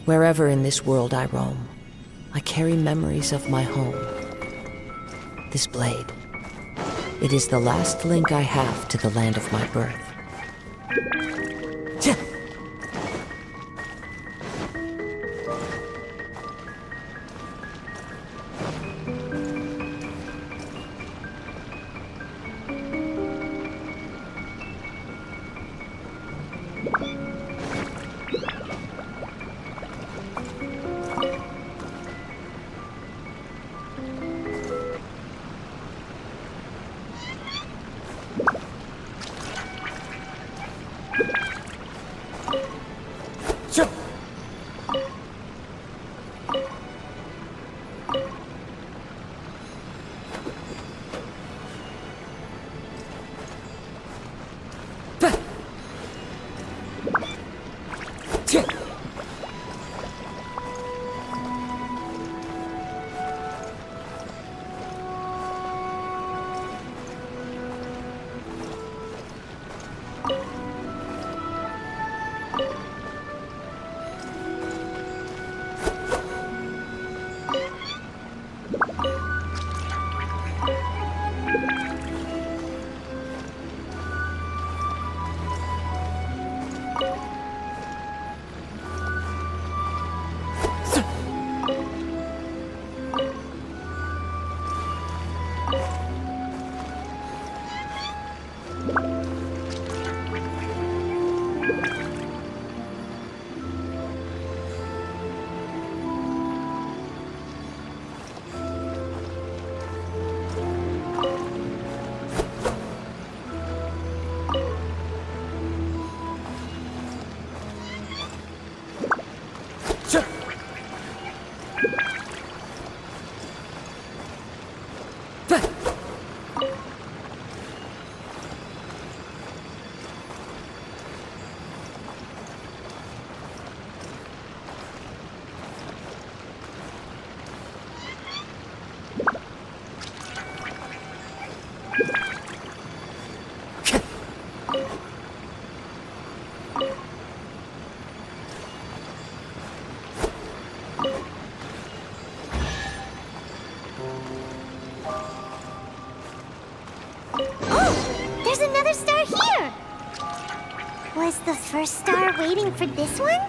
Wherever in this world I roam, I carry memories of my home. This blade, it is the last link I have to the land of my birth. There's another star here! Was the first star waiting for this one?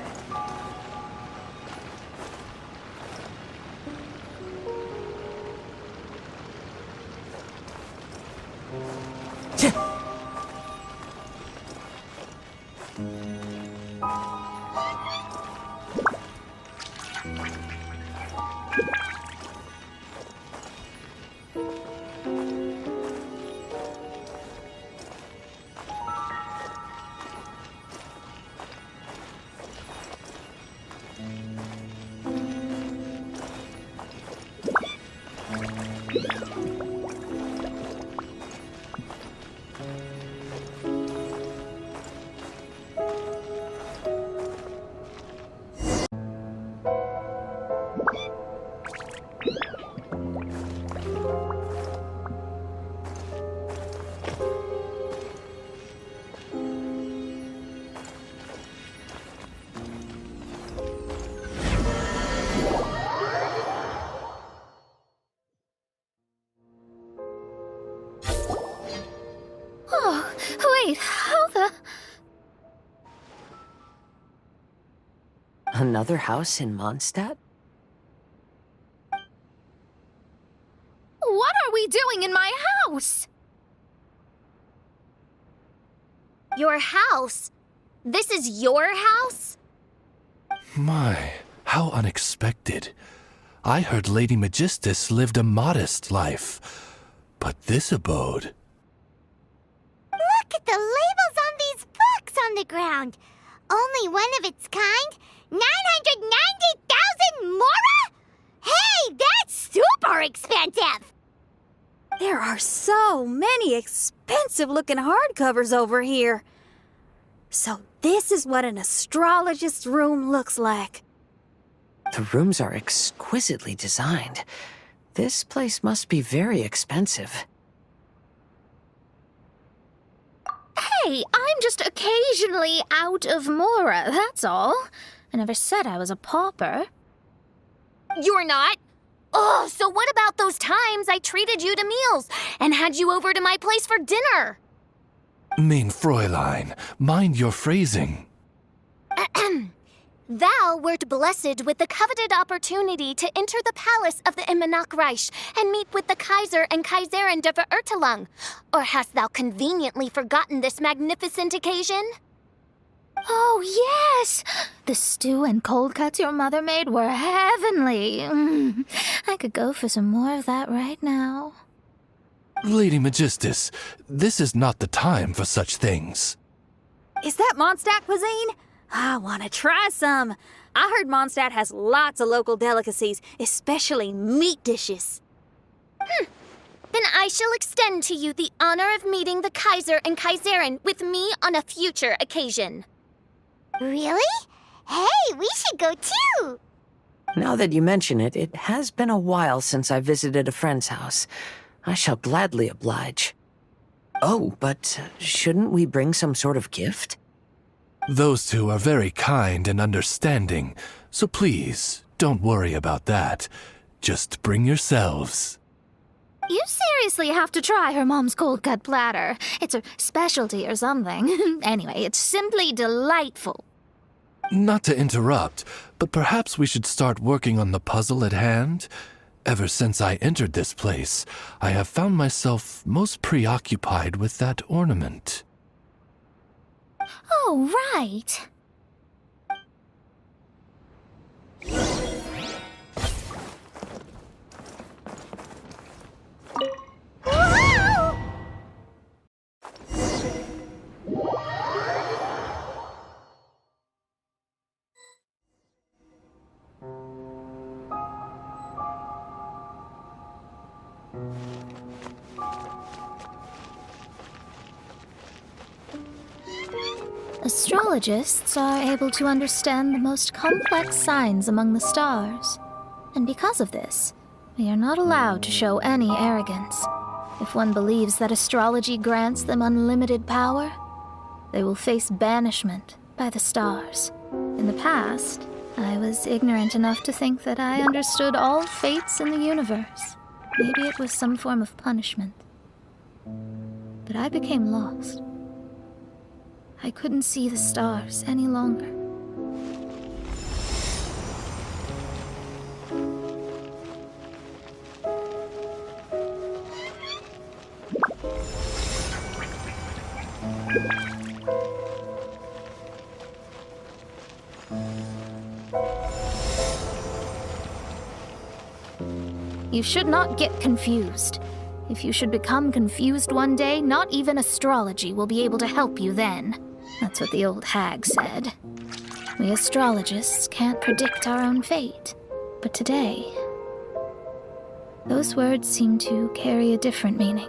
Wait, how the... Another house in Mondstadt? What are we doing in my house? Your house? This is your house? My, how unexpected. I heard Lady Magistus lived a modest life, but this abode... Look at the labels on these books on the ground. Only one of its kind? 990,000 mora? Hey, that's super expensive! There are so many expensive-looking hardcovers over here. So this is what an astrologist's room looks like. The rooms are exquisitely designed. This place must be very expensive. Hey, I'm just occasionally out of mora, that's all. I never said I was a pauper. You're not? Oh, so what about those times I treated you to meals and had you over to my place for dinner? Mein Fräulein, mind your phrasing. Thou wert blessed with the coveted opportunity to enter the palace of the Immanok Reich and meet with the Kaiser and Kaiserin der Verurteilung. Or hast thou conveniently forgotten this magnificent occasion? Oh, yes! The stew and cold cuts your mother made were heavenly. I could go for some more of that right now. Lady Magistus, this is not the time for such things. Is that Mondstadt cuisine? I want to try some. I heard Mondstadt has lots of local delicacies, especially meat dishes. Then I shall extend to you the honor of meeting the Kaiser and Kaiserin with me on a future occasion. Really? Hey, we should go too! Now that you mention it, it has been a while since I visited a friend's house. I shall gladly oblige. Oh, but shouldn't we bring some sort of gift? Those two are very kind and understanding, so please, don't worry about that. Just bring yourselves. You seriously have to try her mom's cold cut platter. It's a specialty or something. Anyway, it's simply delightful. Not to interrupt, but perhaps we should start working on the puzzle at hand? Ever since I entered this place, I have found myself most preoccupied with that ornament. Oh, right. Whoa! Astrologists are able to understand the most complex signs among the stars. And because of this, we are not allowed to show any arrogance. If one believes that astrology grants them unlimited power, they will face banishment by the stars. In the past, I was ignorant enough to think that I understood all fates in the universe. Maybe it was some form of punishment. But I became lost. I couldn't see the stars any longer. You should not get confused. If you should become confused one day, not even astrology will be able to help you then. That's what the old hag said. We astrologists can't predict our own fate. But today, those words seem to carry a different meaning.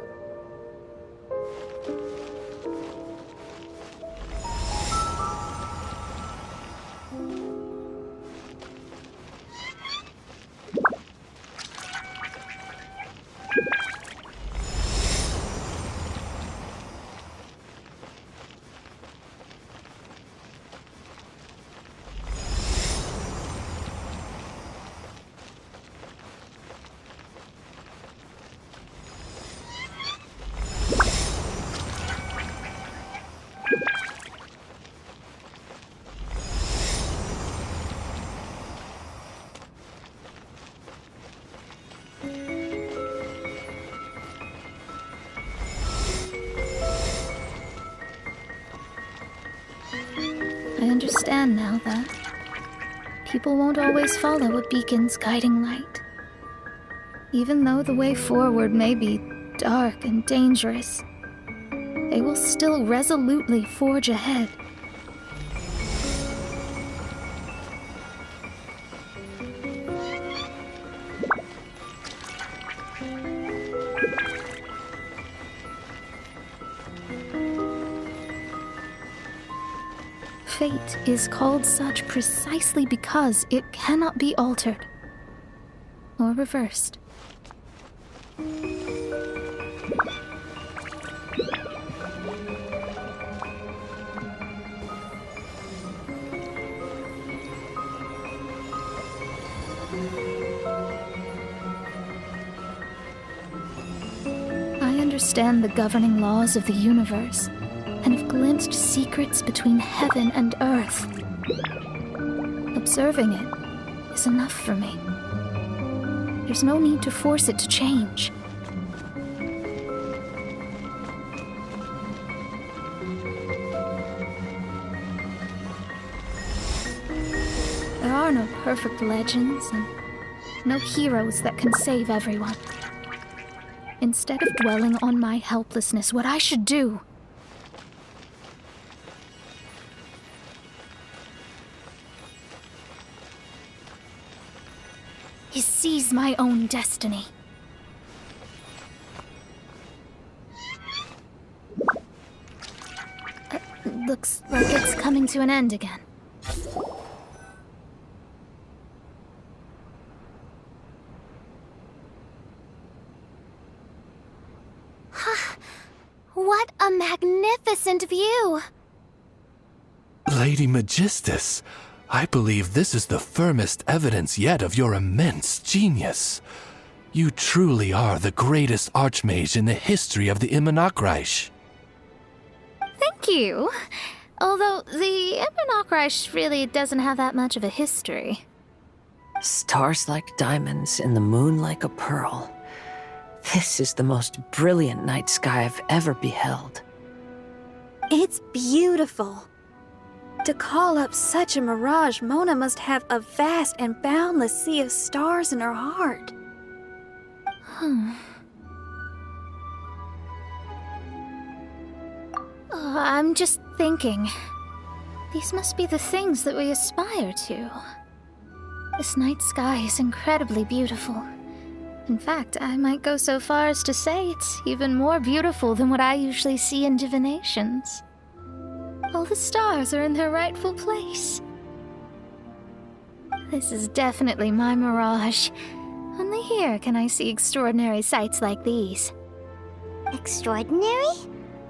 I understand now that people won't always follow a beacon's guiding light. Even though the way forward may be dark and dangerous, they will still resolutely forge ahead. Fate is called such precisely because it cannot be altered or reversed. I understand the governing laws of the universe, and have glimpsed secrets between heaven and earth. Observing it is enough for me. There's no need to force it to change. There are no perfect legends and no heroes that can save everyone. Instead of dwelling on my helplessness, what I should do is seize my own destiny. Looks like it's coming to an end again. What a magnificent view! Lady Magistus, I believe this is the firmest evidence yet of your immense genius. You truly are the greatest archmage in the history of the Immunokreich. Thank you. Although the Immunokreich really doesn't have that much of a history. Stars like diamonds and the moon like a pearl. This is the most brilliant night sky I've ever beheld. It's beautiful. To call up such a mirage, Mona must have a vast and boundless sea of stars in her heart. I'm just thinking. These must be the things that we aspire to. This night sky is incredibly beautiful. In fact, I might go so far as to say it's even more beautiful than what I usually see in divinations. All the stars are in their rightful place. This is definitely my mirage. Only here can I see extraordinary sights like these. Extraordinary?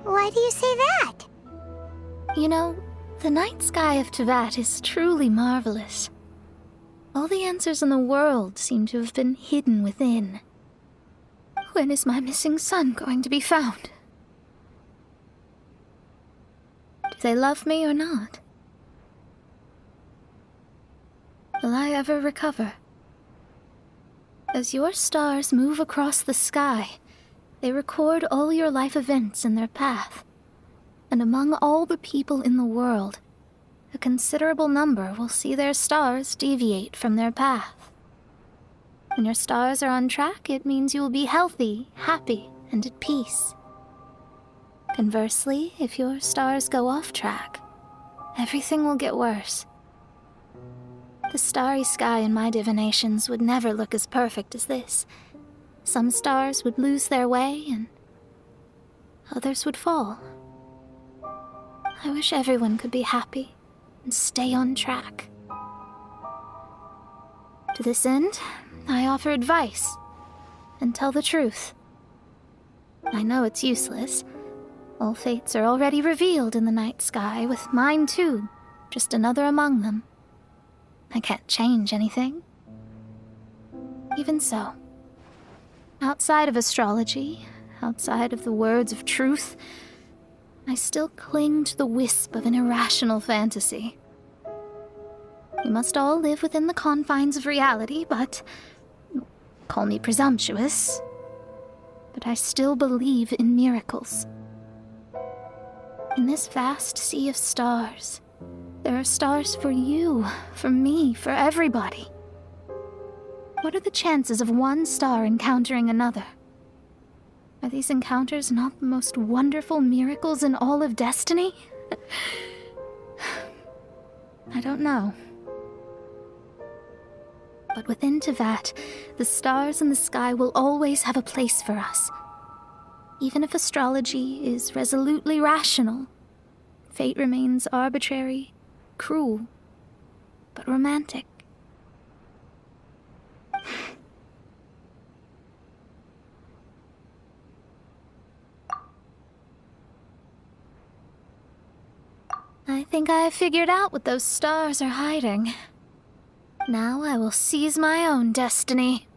Why do you say that? You know, the night sky of Teyvat is truly marvelous. All the answers in the world seem to have been hidden within. When is my missing son going to be found? Do they love me or not? Will I ever recover? As your stars move across the sky, they record all your life events in their path. And among all the people in the world, a considerable number will see their stars deviate from their path. When your stars are on track, it means you will be healthy, happy, and at peace. Conversely, if your stars go off track, everything will get worse. The starry sky in my divinations would never look as perfect as this. Some stars would lose their way, and others would fall. I wish everyone could be happy and stay on track. To this end, I offer advice and tell the truth. I know it's useless. All fates are already revealed in the night sky, with mine too, just another among them. I can't change anything. Even so, outside of astrology, outside of the words of truth, I still cling to the wisp of an irrational fantasy. We must all live within the confines of reality, but call me presumptuous, but I still believe in miracles. In this vast sea of stars, there are stars for you, for me, for everybody. What are the chances of one star encountering another? Are these encounters not the most wonderful miracles in all of destiny? I don't know. But within Teyvat, the stars in the sky will always have a place for us. Even if astrology is resolutely rational, fate remains arbitrary, cruel, but romantic. I think I have figured out what those stars are hiding. Now I will seize my own destiny.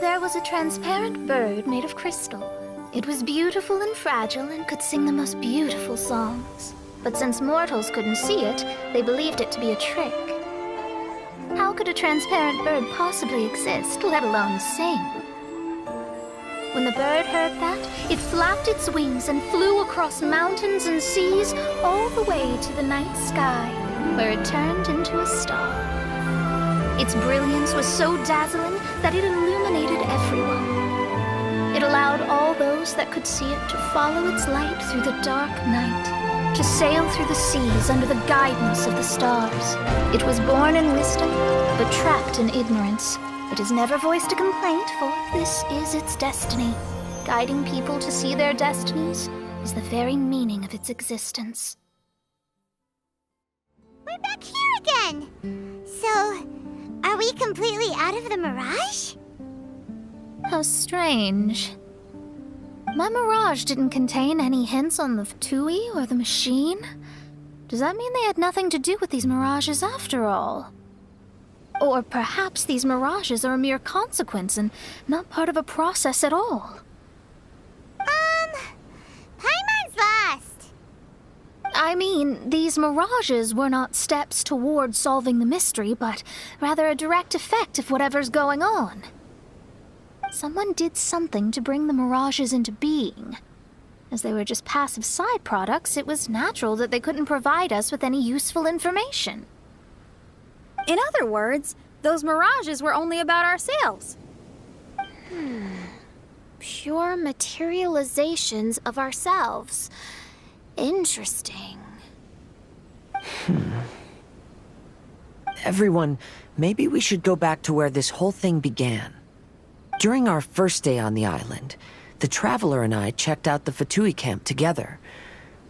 There was a transparent bird made of crystal. It was beautiful and fragile and could sing the most beautiful songs. But since mortals couldn't see it, they believed it to be a trick. How could a transparent bird possibly exist, let alone sing? When the bird heard that, it flapped its wings and flew across mountains and seas all the way to the night sky, where it turned into a star. Its brilliance was so dazzling that it illuminated everyone. It allowed all those that could see it to follow its light through the dark night, to sail through the seas under the guidance of the stars. It was born in wisdom, but trapped in ignorance. It has never voiced a complaint, for this is its destiny. Guiding people to see their destinies is the very meaning of its existence. We're back here again! So, are we completely out of the mirage? How strange. My mirage didn't contain any hints on the Fatui or the machine. Does that mean they had nothing to do with these mirages after all? Or perhaps these mirages are a mere consequence and not part of a process at all. Paimon's lost. I mean, these mirages were not steps towards solving the mystery, but rather a direct effect of whatever's going on. Someone did something to bring the mirages into being. As they were just passive side products, it was natural that they couldn't provide us with any useful information. In other words, those mirages were only about ourselves. Pure materializations of ourselves. Interesting. Everyone, maybe we should go back to where this whole thing began. During our first day on the island, the Traveler and I checked out the Fatui camp together.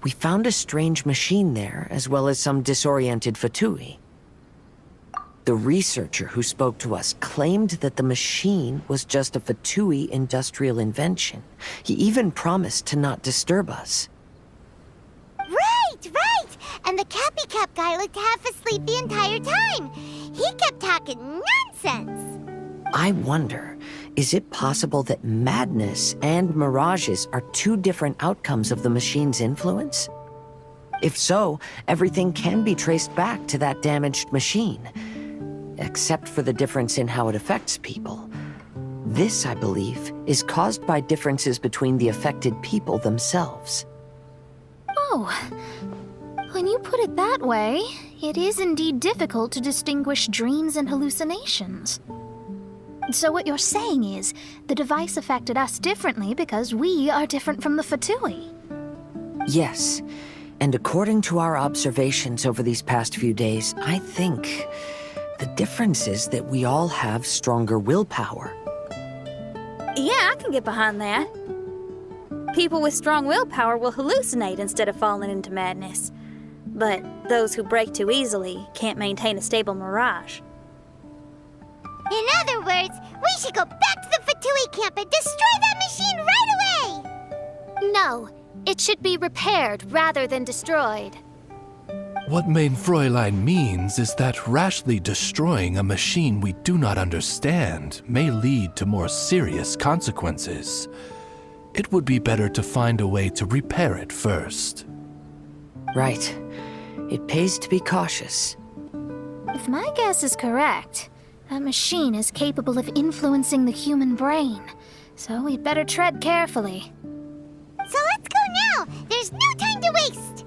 We found a strange machine there, as well as some disoriented Fatui. The researcher who spoke to us claimed that the machine was just a Fatui industrial invention. He even promised to not disturb us. Right! And the Cappy Cap guy looked half asleep the entire time. He kept talking nonsense. I wonder, is it possible that madness and mirages are two different outcomes of the machine's influence? If so, everything can be traced back to that damaged machine, except for the difference in how it affects people. This, I believe, is caused by differences between the affected people themselves. Oh, when you put it that way, it is indeed difficult to distinguish dreams and hallucinations. So what you're saying is, the device affected us differently because we are different from the Fatui. Yes, and according to our observations over these past few days, I think the difference is that we all have stronger willpower. Yeah, I can get behind that. People with strong willpower will hallucinate instead of falling into madness. But those who break too easily can't maintain a stable mirage. In other words, we should go back to the Fatui camp and destroy that machine right away! No, it should be repaired rather than destroyed. What mein Fräulein means is that rashly destroying a machine we do not understand may lead to more serious consequences. It would be better to find a way to repair it first. Right. It pays to be cautious. If my guess is correct, that machine is capable of influencing the human brain, so we'd better tread carefully. So let's go now! There's no time to waste!